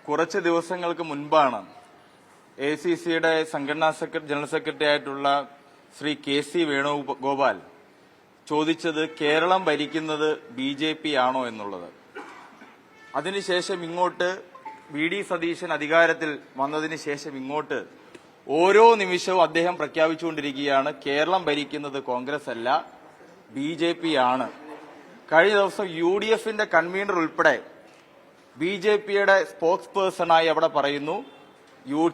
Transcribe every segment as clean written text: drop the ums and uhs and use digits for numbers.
കുറച്ച് ദിവസങ്ങൾക്ക് മുൻപാണ് ACCയുടെ സംഘടനാ ജനറൽ സെക്രട്ടറി ആയിട്ടുള്ള ശ്രീ KC വേണുഗോപാൽ ചോദിച്ചത് കേരളം ഭരിക്കുന്നത് BJP ആണോ എന്നുള്ളത്. അതിനുശേഷം ഇങ്ങോട്ട് VD സതീശൻ അധികാരത്തിൽ വന്നതിന് ശേഷം ഇങ്ങോട്ട് ഓരോ നിമിഷവും അദ്ദേഹം പ്രഖ്യാപിച്ചുകൊണ്ടിരിക്കുകയാണ് കേരളം ഭരിക്കുന്നത് കോൺഗ്രസ് അല്ല BJP ആണ്. കഴിഞ്ഞ ദിവസം UDFന്റെ കൺവീനർ ഉൾപ്പെടെ BJPയുടെ സ്പോക്സ് പേഴ്സണായി അവിടെ പറയുന്നു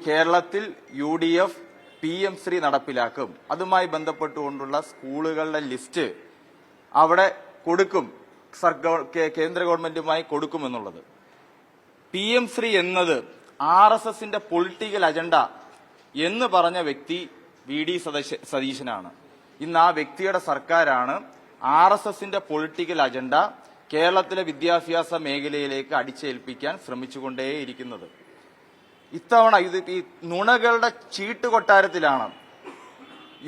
കേരളത്തിൽ UDF PM ശ്രീ നടപ്പിലാക്കും. അതുമായി ബന്ധപ്പെട്ടുകൊണ്ടുള്ള സ്കൂളുകളുടെ ലിസ്റ്റ് അവിടെ കൊടുക്കും, കേന്ദ്ര ഗവൺമെന്റുമായി കൊടുക്കുമെന്നുള്ളത്. PM ശ്രീ എന്നത് RSSന്റെ പൊളിറ്റിക്കൽ അജണ്ട എന്ന് പറഞ്ഞ വ്യക്തി VD സതീശനാണ്. ഇന്ന് ആ വ്യക്തിയുടെ സർക്കാരാണ് RSSന്റെ പൊളിറ്റിക്കൽ അജണ്ട കേരളത്തിലെ വിദ്യാഭ്യാസ മേഖലയിലേക്ക് അടിച്ചേൽപ്പിക്കാൻ ശ്രമിച്ചുകൊണ്ടേയിരിക്കുന്നത്. ഇത്തവണ ഈ നുണകളുടെ ചീട്ടുകൊട്ടാരത്തിലാണ്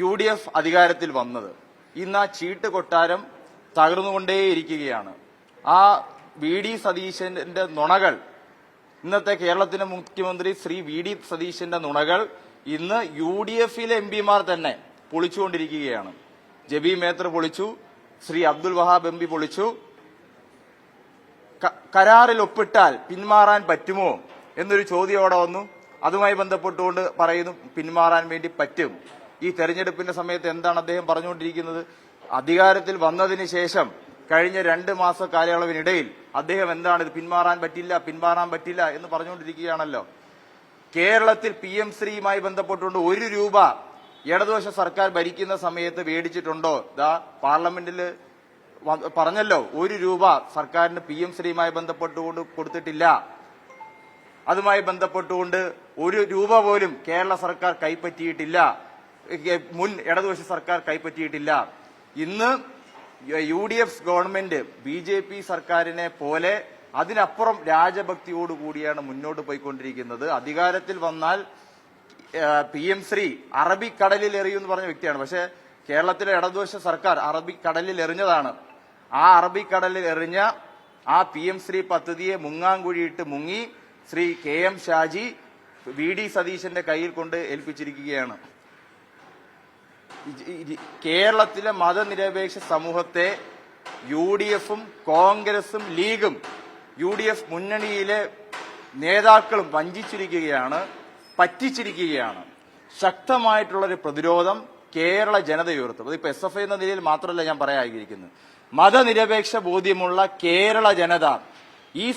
UDF അധികാരത്തിൽ വന്നത്. ഇന്ന് ആ ചീട്ടുകൊട്ടാരം തകർന്നുകൊണ്ടേയിരിക്കുകയാണ്. ആ VD സതീശന്റെ നുണകൾ, ഇന്നത്തെ കേരളത്തിന്റെ മുഖ്യമന്ത്രി ശ്രീ VD സതീശന്റെ നുണകൾ ഇന്ന് UDFയിലെ MPമാർ തന്നെ പൊളിച്ചുകൊണ്ടിരിക്കുകയാണ്. ജബി മേത്തർ പൊളിച്ചു, ശ്രീ അബ്ദുൽ വഹാബ് MP പൊളിച്ചു. കരാറിൽ ഒപ്പിട്ടാൽ പിന്മാറാൻ പറ്റുമോ എന്നൊരു ചോദ്യം അവിടെ വന്നു. അതുമായി ബന്ധപ്പെട്ടുകൊണ്ട് പറയുന്നു പിന്മാറാൻ വേണ്ടി പറ്റും. ഈ തെരഞ്ഞെടുപ്പിന്റെ സമയത്ത് എന്താണ് അദ്ദേഹം പറഞ്ഞുകൊണ്ടിരിക്കുന്നത്? അധികാരത്തിൽ വന്നതിന് ശേഷം കഴിഞ്ഞ 2 മാസ കാലയളവിനിടയിൽ അദ്ദേഹം എന്താണ് ഇത് പിന്മാറാൻ പറ്റില്ല എന്ന് പറഞ്ഞുകൊണ്ടിരിക്കുകയാണല്ലോ. കേരളത്തിൽ PM ശ്രീയുമായി ബന്ധപ്പെട്ടുകൊണ്ട് 1 രൂപ ഇടതുപക്ഷ സർക്കാർ ഭരിക്കുന്ന സമയത്ത് മേടിച്ചിട്ടുണ്ടോ? പാർലമെന്റിൽ പറഞ്ഞല്ലോ 1 രൂപ സർക്കാരിന് PM ശ്രീയുമായി ബന്ധപ്പെട്ടുകൊണ്ട് കൊടുത്തിട്ടില്ല. അതുമായി ബന്ധപ്പെട്ടുകൊണ്ട് 1 രൂപ പോലും കേരള സർക്കാർ കൈപ്പറ്റിയിട്ടില്ല, മുൻ ഇടതുപക്ഷ സർക്കാർ കൈപ്പറ്റിയിട്ടില്ല. ഇന്ന് UDF ഗവൺമെന്റ് BJP സർക്കാരിനെ പോലെ അതിനപ്പുറം രാജഭക്തിയോടുകൂടിയാണ് മുന്നോട്ട് പോയിക്കൊണ്ടിരിക്കുന്നത്. അധികാരത്തിൽ വന്നാൽ PM ശ്രീ അറബിക്കടലിൽ എറിയുമെന്ന് പറഞ്ഞ വ്യക്തിയാണ്. പക്ഷെ കേരളത്തിലെ ഇടതുപക്ഷ സർക്കാർ അറബിക്കടലിൽ എറിഞ്ഞതാണ്. ആ അറബിക്കടലിൽ എറിഞ്ഞ ആ PM ശ്രീ പദ്ധതിയെ മുങ്ങാങ്കുഴിയിട്ട് മുങ്ങി ശ്രീ KM ഷാജി VD സതീശന്റെ കയ്യിൽ കൊണ്ട് ഏൽപ്പിച്ചിരിക്കുകയാണ്. കേരളത്തിലെ മതനിരപേക്ഷ സമൂഹത്തെ UDFും കോൺഗ്രസും ലീഗും UDF മുന്നണിയിലെ നേതാക്കളും വഞ്ചിച്ചിരിക്കുകയാണ്, പറ്റിച്ചിരിക്കുകയാണ്. ശക്തമായിട്ടുള്ളൊരു പ്രതിരോധം കേരള ജനത ഉയർത്തും. അതിപ്പോ SFI എന്ന നിലയിൽ മാത്രമല്ല ഞാൻ പറയാനിരിക്കുന്നത്. മതനിരപേക്ഷ ബോധ്യമുള്ള കേരള ജനത ഈ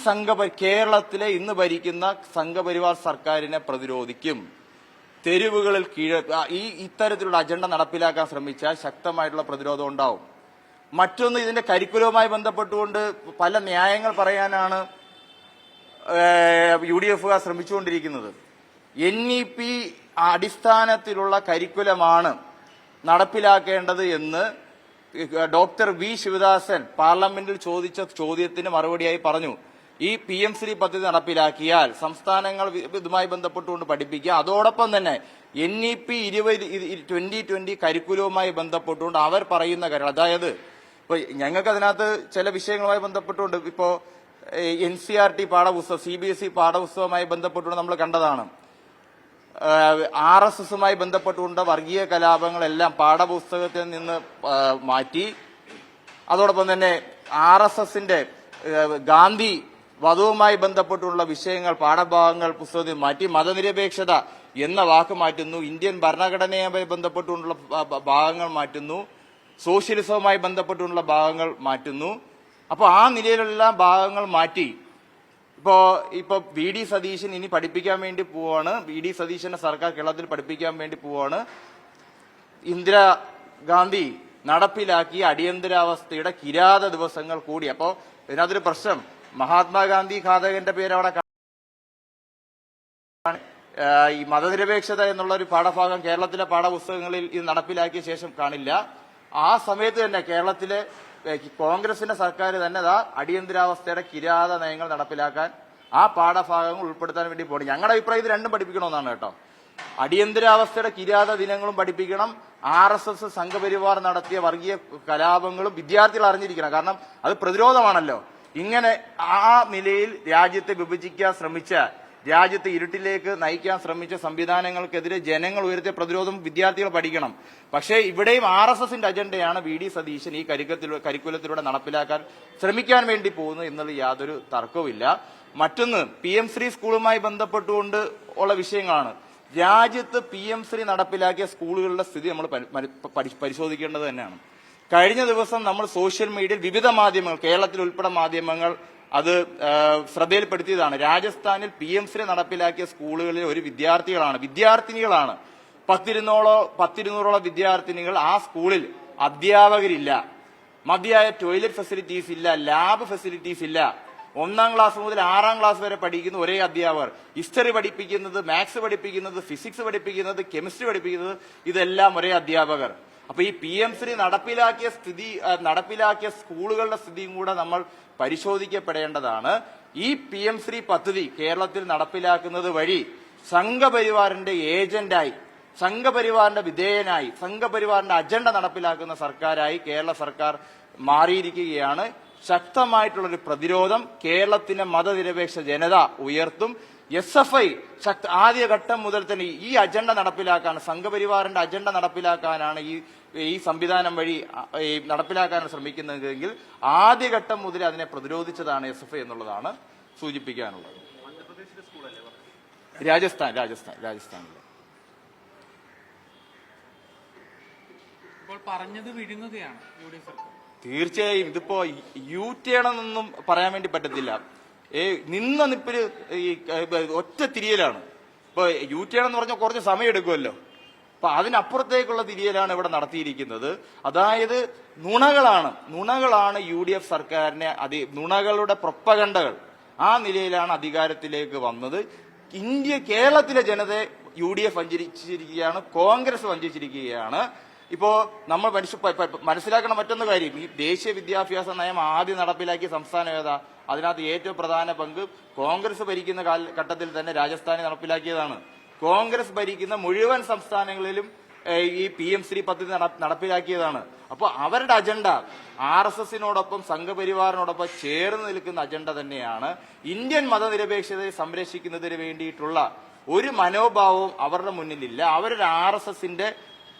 കേരളത്തിലെ ഇന്ന് ഭരിക്കുന്ന സംഘപരിവാർ സർക്കാരിനെ പ്രതിരോധിക്കും. തെരുവുകളിൽ ഇത്തരത്തിലുള്ള അജണ്ട നടപ്പിലാക്കാൻ ശ്രമിച്ചാൽ ശക്തമായിട്ടുള്ള പ്രതിരോധം ഉണ്ടാവും. മറ്റൊന്ന്, ഇതിന്റെ കരിക്കുലവുമായി ബന്ധപ്പെട്ടുകൊണ്ട് പല ന്യായങ്ങൾ പറയാനാണ് UDFകാർ ശ്രമിച്ചുകൊണ്ടിരിക്കുന്നത്. NEP അടിസ്ഥാനത്തിലുള്ള കരിക്കുലമാണ് നടപ്പിലാക്കേണ്ടത് എന്ന് ഡോക്ടർ V ശിവദാസൻ പാർലമെന്റിൽ ചോദിച്ച ചോദ്യത്തിന് മറുപടിയായി പറഞ്ഞു. ഈ PM ശ്രീ പദ്ധതി നടപ്പിലാക്കിയാൽ സംസ്ഥാനങ്ങൾ ഇതുമായി ബന്ധപ്പെട്ടുകൊണ്ട് പഠിപ്പിക്കുക. അതോടൊപ്പം തന്നെ NEP 2020 കരിക്കുലവുമായി ബന്ധപ്പെട്ടുകൊണ്ട് അവർ പറയുന്ന കാര്യം, അതായത് ഇപ്പൊ ഞങ്ങൾക്ക് അതിനകത്ത് ചില വിഷയങ്ങളുമായി ബന്ധപ്പെട്ടുകൊണ്ട് ഇപ്പോ NCERT പാഠപുസ്തകം CBSE പാഠപുസ്തകവുമായി ബന്ധപ്പെട്ടുകൊണ്ട് നമ്മൾ കണ്ടതാണ്. RSSുമായി ബന്ധപ്പെട്ടുകൊണ്ട് വർഗീയ കലാപങ്ങളെല്ലാം പാഠപുസ്തകത്തിൽ നിന്ന് മാറ്റി. അതോടൊപ്പം തന്നെ RSSന്റെ ഗാന്ധി വധവുമായി ബന്ധപ്പെട്ടുള്ള വിഷയങ്ങൾ പാഠഭാഗങ്ങൾ പുസ്തകത്തിൽ മാറ്റി. മതനിരപേക്ഷത എന്ന വാക്ക് മാറ്റുന്നു. ഇന്ത്യൻ ഭരണഘടനയുമായി ബന്ധപ്പെട്ടുള്ള ഭാഗങ്ങൾ മാറ്റുന്നു. സോഷ്യലിസവുമായി ബന്ധപ്പെട്ടുള്ള ഭാഗങ്ങൾ മാറ്റുന്നു. അപ്പൊ ആ നിലയിലുള്ള ഭാഗങ്ങൾ മാറ്റി ഇപ്പോ VD സതീശൻ ഇനി പഠിപ്പിക്കാൻ വേണ്ടി പോവാണ്. VD സതീശന്റെ സർക്കാർ കേരളത്തിൽ പഠിപ്പിക്കാൻ വേണ്ടി പോവാണ്. ഇന്ദിരാഗാന്ധി നടപ്പിലാക്കിയ അടിയന്തരാവസ്ഥയുടെ കിരാത ദിവസങ്ങൾ കൂടി. അപ്പോ ഇതിനകത്തൊരു പ്രശ്നം, മഹാത്മാഗാന്ധി ഘാതകന്റെ പേര് അവിടെ ഈ മതനിരപേക്ഷത എന്നുള്ള ഒരു പാഠഭാഗം കേരളത്തിലെ പാഠപുസ്തകങ്ങളിൽ ഇത് നടപ്പിലാക്കിയ ശേഷം കാണില്ല. ആ സമയത്ത് തന്നെ കേരളത്തിലെ കോൺഗ്രസിന്റെ സർക്കാർ തന്നെ അടിയന്തരാവസ്ഥയുടെ കിരാത നയങ്ങൾ നടപ്പിലാക്കാൻ ആ പാഠഭാഗങ്ങൾ ഉൾപ്പെടുത്താൻ വേണ്ടി പോകണം. ഞങ്ങളുടെ അഭിപ്രായം ഇത് രണ്ടും പഠിപ്പിക്കണമെന്നാണ് കേട്ടോ. അടിയന്തരാവസ്ഥയുടെ കിരാത ദിനങ്ങളും പഠിപ്പിക്കണം, RSS സംഘപരിവാർ നടത്തിയ വർഗീയ കലാപങ്ങളും വിദ്യാർത്ഥികൾ അറിഞ്ഞിരിക്കണം. കാരണം അത് പ്രതിരോധമാണല്ലോ. ഇങ്ങനെ ആ നിലയിൽ രാജ്യത്തെ വിഭജിക്കാൻ ശ്രമിച്ച രാജ്യത്ത് ഇരുട്ടിലേക്ക് നയിക്കാൻ ശ്രമിച്ച സംവിധാനങ്ങൾക്കെതിരെ ജനങ്ങൾ ഉയർത്തിയ പ്രതിരോധം വിദ്യാർത്ഥികൾ പഠിക്കണം. പക്ഷേ ഇവിടെയും RSSന്റെ അജണ്ടയാണ് VD സതീശൻ ഈ കരിക്കുലത്തിലൂടെ നടപ്പിലാക്കാൻ ശ്രമിക്കാൻ വേണ്ടി പോകുന്നത് എന്നുള്ള യാതൊരു തർക്കവുമില്ല. മറ്റൊന്ന് PM ശ്രീ സ്കൂളുമായി ബന്ധപ്പെട്ടുകൊണ്ട് ഉള്ള വിഷയങ്ങളാണ്. രാജ്യത്ത് PM ശ്രീ നടപ്പിലാക്കിയ സ്കൂളുകളുടെ സ്ഥിതി നമ്മൾ പരിശോധിക്കേണ്ടത് തന്നെയാണ്. കഴിഞ്ഞ ദിവസം നമ്മൾ സോഷ്യൽ മീഡിയയിൽ വിവിധ മാധ്യമങ്ങൾ, കേരളത്തിൽ ഉൾപ്പെടെ മാധ്യമങ്ങൾ അത് ശ്രദ്ധയിൽപ്പെടുത്തിയതാണ്. രാജസ്ഥാനിൽ PM ശ്രീ നടപ്പിലാക്കിയ സ്കൂളുകളിൽ ഒരു വിദ്യാർത്ഥിനികളാണ് 100-200 വിദ്യാർത്ഥിനികൾ. ആ സ്കൂളിൽ അധ്യാപകരില്ല, മതിയായ ടോയ്ലറ്റ് ഫെസിലിറ്റീസ് ഇല്ല, ലാബ് ഫെസിലിറ്റീസ് ഇല്ല. 1ാം ക്ലാസ് മുതൽ 6ാം ക്ലാസ് വരെ പഠിക്കുന്ന ഒരേ അധ്യാപകർ. ഹിസ്റ്ററി പഠിപ്പിക്കുന്നത്, മാത്സ് പഠിപ്പിക്കുന്നത്, ഫിസിക്സ് പഠിപ്പിക്കുന്നത്, കെമിസ്ട്രി പഠിപ്പിക്കുന്നത്, ഇതെല്ലാം ഒരേ അധ്യാപകർ. അപ്പൊ ഈ PM ശ്രീ നടപ്പിലാക്കിയ സ്കൂളുകളുടെ സ്ഥിതിയും കൂടെ നമ്മൾ പരിശോധിക്കപ്പെടേണ്ടതാണ്. ഈ PM ശ്രീ പദ്ധതി കേരളത്തിൽ നടപ്പിലാക്കുന്നത് വഴി സംഘപരിവാറിന്റെ ഏജന്റായി, സംഘപരിവാറിന്റെ വിധേയനായി, സംഘപരിവാറിന്റെ അജണ്ട നടപ്പിലാക്കുന്ന സർക്കാരായി കേരള സർക്കാർ മാറിയിരിക്കുകയാണ്. ശക്തമായിട്ടുള്ളൊരു പ്രതിരോധം കേരളത്തിന്റെ മതനിരപേക്ഷ ജനത ഉയർത്തും. SFI ആദ്യഘട്ടം മുതൽ തന്നെ ഈ അജണ്ട നടപ്പിലാക്കാൻ, സംഘപരിവാറിന്റെ അജണ്ട നടപ്പിലാക്കാനാണ് ഈ സംവിധാനം വഴി നടപ്പിലാക്കാൻ ശ്രമിക്കുന്നതെങ്കിൽ ആദ്യഘട്ടം മുതൽ അതിനെ പ്രതിരോധിച്ചതാണ് SFI എന്നുള്ളതാണ് സൂചിപ്പിക്കാനുള്ളത്. രാജസ്ഥാനിൽ പറഞ്ഞത് വിഴുങ്ങുകയാണ് UDF സർക്കാർ. തീർച്ചയായും ഇതിപ്പോ U-turn എന്നൊന്നും പറയാൻ വേണ്ടി പറ്റത്തില്ല. നിന്ന നിപ്പില് ഒറ്റ തിരിയലാണ്. ഇപ്പൊ U-turn എന്ന് പറഞ്ഞാൽ കുറച്ച് സമയം എടുക്കുമല്ലോ. അപ്പൊ അതിനപ്പുറത്തേക്കുള്ള തിരിയലാണ് ഇവിടെ നടത്തിയിരിക്കുന്നത്. അതായത് നുണകളാണ് UDF സർക്കാരിനെ, നുണകളുടെ പ്രൊപ്പഗണ്ടകൾ ആ നിലയിലാണ് അധികാരത്തിലേക്ക് വന്നത്. കേരളത്തിലെ ജനതയെ UDF വഞ്ചിച്ചിരിക്കുകയാണ്, കോൺഗ്രസ് വഞ്ചിച്ചിരിക്കുകയാണ്. ഇപ്പോ നമ്മൾ മനസ്സിലാക്കണം മറ്റൊന്ന് കാര്യം, ഈ ദേശീയ വിദ്യാഭ്യാസ നയം ആദ്യം നടപ്പിലാക്കിയ സംസ്ഥാനം ഏതാ? അതിനകത്ത് ഏറ്റവും പ്രധാന പങ്ക് കോൺഗ്രസ് ഭരിക്കുന്ന കാലഘട്ടത്തിൽ തന്നെ രാജസ്ഥാനിൽ നടപ്പിലാക്കിയതാണ്. കോൺഗ്രസ് ഭരിക്കുന്ന മുഴുവൻ സംസ്ഥാനങ്ങളിലും ഈ PM ശ്രീ പദ്ധതി നടപ്പിലാക്കിയതാണ്. അപ്പോൾ അവരുടെ അജണ്ട RSSനോടൊപ്പം സംഘപരിവാറിനോടൊപ്പം ചേർന്ന് നിൽക്കുന്ന അജണ്ട തന്നെയാണ്. ഇന്ത്യൻ മതനിരപേക്ഷതയെ സംരക്ഷിക്കുന്നതിന് വേണ്ടിയിട്ടുള്ള ഒരു മനോഭാവവും അവരുടെ മുന്നിലില്ല. അവരൊരു RSSന്റെ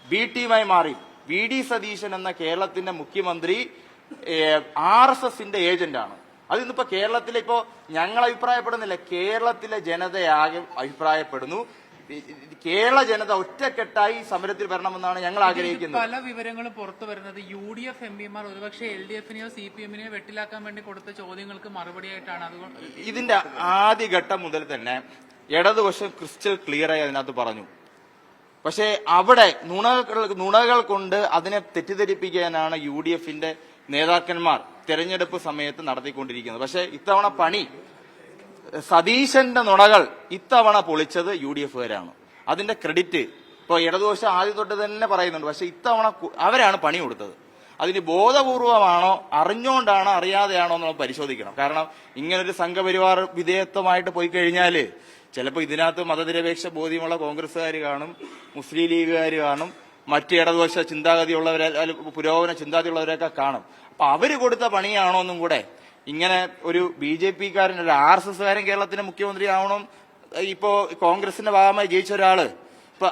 B ടീമായി മാറി. VD സതീശൻ എന്ന കേരളത്തിന്റെ മുഖ്യമന്ത്രി RSSന്റെ ഏജന്റാണ്. അത് ഇന്നിപ്പോ കേരളത്തിലെ ഞങ്ങൾ അഭിപ്രായപ്പെടുന്നില്ല, കേരളത്തിലെ ജനതയാകെ അഭിപ്രായപ്പെടുന്നു. കേരള ജനത ഒറ്റക്കെട്ടായി സമരത്തിൽ വരണമെന്നാണ് ഞങ്ങൾ ആഗ്രഹിക്കുന്നത്. പല വിവരങ്ങളും പുറത്തു വരുന്നത് UDF MPമാർ ഒരുപക്ഷെ LDFനെയോ CPMനെയോ വെട്ടിലാക്കാൻ വേണ്ടി കൊടുത്ത ചോദ്യങ്ങൾക്ക് മറുപടിയായിട്ടാണ്. അതുകൊണ്ട് ഇതിന്റെ ആദ്യഘട്ടം മുതൽ തന്നെ ഇടതുപക്ഷം ക്രിസ്റ്റൽ ക്ലിയറായി അതിനകത്ത് പറഞ്ഞു. പക്ഷേ അവിടെ നുണകൾ കൊണ്ട് അതിനെ തെറ്റിദ്ധരിപ്പിക്കാനാണ് UDFന്റെ നേതാക്കന്മാർ തെരഞ്ഞെടുപ്പ് സമയത്ത് നടത്തിക്കൊണ്ടിരിക്കുന്നത്. പക്ഷേ ഇത്തവണ പണി, സതീശന്റെ നുണകൾ ഇത്തവണ പൊളിച്ചത് UDFകാരാണ്. അതിന്റെ ക്രെഡിറ്റ് ഇപ്പൊ ഇടതുപക്ഷം ആദ്യം തൊട്ട് തന്നെ പറയുന്നുണ്ട്. പക്ഷെ ഇത്തവണ അവരാണ് പണി കൊടുത്തത്. അതിന് ബോധപൂർവമാണോ, അറിഞ്ഞുകൊണ്ടാണോ, അറിയാതെയാണോ എന്ന് നമ്മൾ പരിശോധിക്കണം. കാരണം ഇങ്ങനൊരു സംഘപരിവാർ വിധേയത്വമായിട്ട് പോയി കഴിഞ്ഞാല് ചിലപ്പോൾ ഇതിനകത്ത് മതനിരപേക്ഷ ബോധ്യമുള്ള കോൺഗ്രസ്സുകാർ കാണും, മുസ്ലിം ലീഗുകാർ കാണും, മറ്റ് ഇടതുപക്ഷ ചിന്താഗതിയുള്ളവരെ, പുരോഗമന ചിന്താഗതിയുള്ളവരൊക്കെ കാണും. അപ്പൊ അവര് കൊടുത്ത പണിയാണോ എന്നും കൂടെ ഇങ്ങനെ ഒരു BJPക്കാരൻ, ഒരു RSSകാരൻ കേരളത്തിന്റെ മുഖ്യമന്ത്രി ആവണം. ഇപ്പോ കോൺഗ്രസിന്റെ ഭാഗമായി ജയിച്ച ഒരാള് ഇപ്പൊ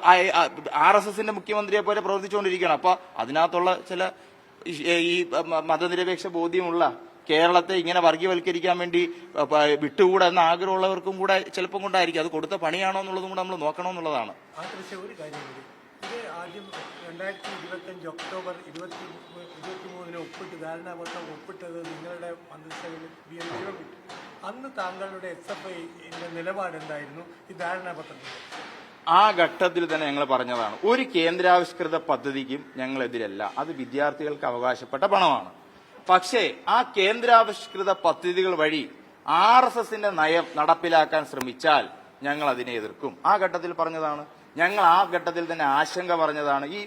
RSSന്റെ മുഖ്യമന്ത്രിയെ പോലെ പ്രവർത്തിച്ചുകൊണ്ടിരിക്കുകയാണ്. അപ്പൊ അതിനകത്തുള്ള ചില ഈ മതനിരപേക്ഷ ബോധ്യമുള്ള കേരളത്തെ ഇങ്ങനെ വർഗീയവൽക്കരിക്കാൻ വേണ്ടി വിട്ടുകൂടാ എന്ന ആഗ്രഹമുള്ളവർക്കും കൂടെ ചിലപ്പം കൊണ്ടായിരിക്കും. അത് കൊടുത്ത പണിയാണോ എന്നുള്ളതും കൂടെ നമ്മൾ നോക്കണമെന്നുള്ളതാണ്. ഒരു കാര്യം കൂടി, ഇത് ആദ്യം 2025 ഒക്ടോബർ 23 ഒപ്പിട്ട് ധാരണാപത്രം ഒപ്പിട്ടത് നിങ്ങളുടെ മന്ത്രിസഭയിൽ BNP. അന്ന് താങ്കളുടെ SFIന്റെ നിലപാട് എന്തായിരുന്നു ഈ ധാരണാപത്രത്തിൽ? ആ ഘട്ടത്തിൽ തന്നെ ഞങ്ങൾ പറഞ്ഞതാണ്, ഒരു കേന്ദ്രാവിഷ്കൃത പദ്ധതിക്കും ഞങ്ങളെതിരല്ല. അത് വിദ്യാർത്ഥികൾക്ക് അവകാശപ്പെട്ട പണമാണ്. പക്ഷേ ആ കേന്ദ്രാവിഷ്കൃത പദ്ധതികൾ വഴി RSSന്റെ നയം നടപ്പിലാക്കാൻ ശ്രമിച്ചാൽ ഞങ്ങൾ അതിനെ എതിർക്കും. ആ ഘട്ടത്തിൽ പറഞ്ഞതാണ്. ഞങ്ങൾ ആ ഘട്ടത്തിൽ തന്നെ ആശങ്ക പറഞ്ഞതാണ്. ഈ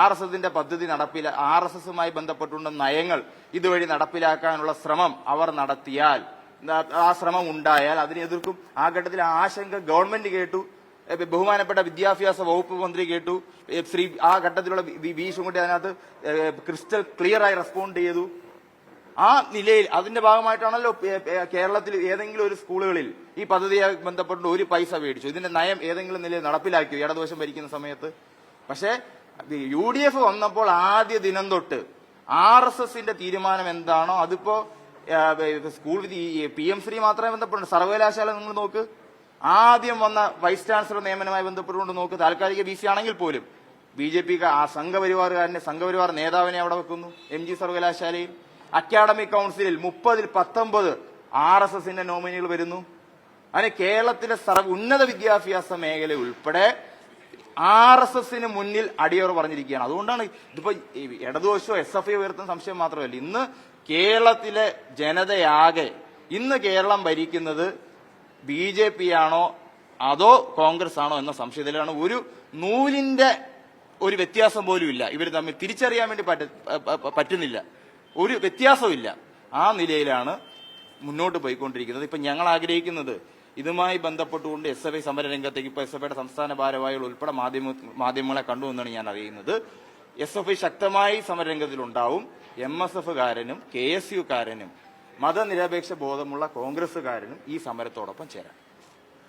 RSSന്റെ പദ്ധതി RSSുമായി ബന്ധപ്പെട്ടുള്ള നയങ്ങൾ ഇതുവഴി നടപ്പിലാക്കാനുള്ള ശ്രമം അവർ നടത്തിയാൽ, ആ ശ്രമം ഉണ്ടായാൽ അതിനെ എതിർക്കും. ആ ഘട്ടത്തിൽ ആശങ്ക ഗവൺമെന്റ് കേട്ടു, ബഹുമാനപ്പെട്ട വിദ്യാഭ്യാസ വകുപ്പ് മന്ത്രി കേട്ടു. ആ ഘട്ടത്തിലുള്ള V ശിവൻകുട്ടി അതിനകത്ത് ക്രിസ്റ്റൽ ക്ലിയറായി റെസ്പോണ്ട് ചെയ്തു. ആ നിലയിൽ അതിന്റെ ഭാഗമായിട്ടാണല്ലോ കേരളത്തിൽ ഏതെങ്കിലും ഒരു സ്കൂളുകളിൽ ഈ പദ്ധതിയുമായി ബന്ധപ്പെട്ട് ഒരു പൈസ മേടിച്ചു. ഇതിന്റെ നയം ഏതെങ്കിലും നിലയിൽ നടപ്പിലാക്കിയോ ഇടതുവശം ഭരിക്കുന്ന സമയത്ത്? പക്ഷേ UDF വന്നപ്പോൾ ആദ്യ ദിനം തൊട്ട് RSSന്റെ തീരുമാനം എന്താണോ അതിപ്പോ സ്കൂൾ PM ശ്രീ മാത്രമേ ബന്ധപ്പെട്ടു. സർവകലാശാല നിങ്ങൾ നോക്ക്, ആദ്യം വന്ന വൈസ് ചാൻസലർ നിയമനവുമായി ബന്ധപ്പെട്ടുകൊണ്ട് നോക്ക്. താൽക്കാലിക BC ആണെങ്കിൽ പോലും BJP ആ സംഘപരിവാർ നേതാവിനെ അവിടെ വെക്കുന്നു MG സർവകലാശാലയിൽ. അക്കാഡമിക് കൗൺസിലിൽ 30-ൽ 19 RSSന്റെ നോമിനികൾ വരുന്നു. അങ്ങനെ കേരളത്തിലെ ഉന്നത വിദ്യാഭ്യാസ മേഖല ഉൾപ്പെടെ RSSന് മുന്നിൽ അടിയറ പറഞ്ഞിരിക്കുകയാണ്. അതുകൊണ്ടാണ് ഇതിപ്പോ ഇടതുവശോ SFI ഉയർത്തുന്ന സംശയം മാത്രമല്ല, ഇന്ന് കേരളത്തിലെ ജനതയാകെ ഇന്ന് കേരളം ഭരിക്കുന്നത് BJP ആണോ അതോ കോൺഗ്രസ് ആണോ എന്ന സംശയത്തിലാണ്. ഒരു നൂലിന്റെ ഒരു വ്യത്യാസം പോലും ഇല്ല, ഇവർ തമ്മിൽ തിരിച്ചറിയാൻ വേണ്ടി പറ്റുന്നില്ല, ഒരു വ്യത്യാസമില്ല. ആ നിലയിലാണ് മുന്നോട്ട് പോയിക്കൊണ്ടിരിക്കുന്നത്. ഇപ്പൊ ഞങ്ങൾ ആഗ്രഹിക്കുന്നത് ഇതുമായി ബന്ധപ്പെട്ടുകൊണ്ട് SFI സമരരംഗത്തേക്ക് ഇപ്പൊ SFIയുടെ സംസ്ഥാന ഭാരവാഹികൾ ഉൾപ്പെടെ മാധ്യമങ്ങളെ കണ്ടുവെന്നാണ് ഞാൻ അറിയുന്നത്. SFI ശക്തമായി സമരരംഗത്തിലുണ്ടാവും. MSFകാരനും KSUകാരനും മതനിരപേക്ഷ ബോധമുള്ള കോൺഗ്രസുകാരനും ഈ സമരത്തോടൊപ്പം ചേരാം.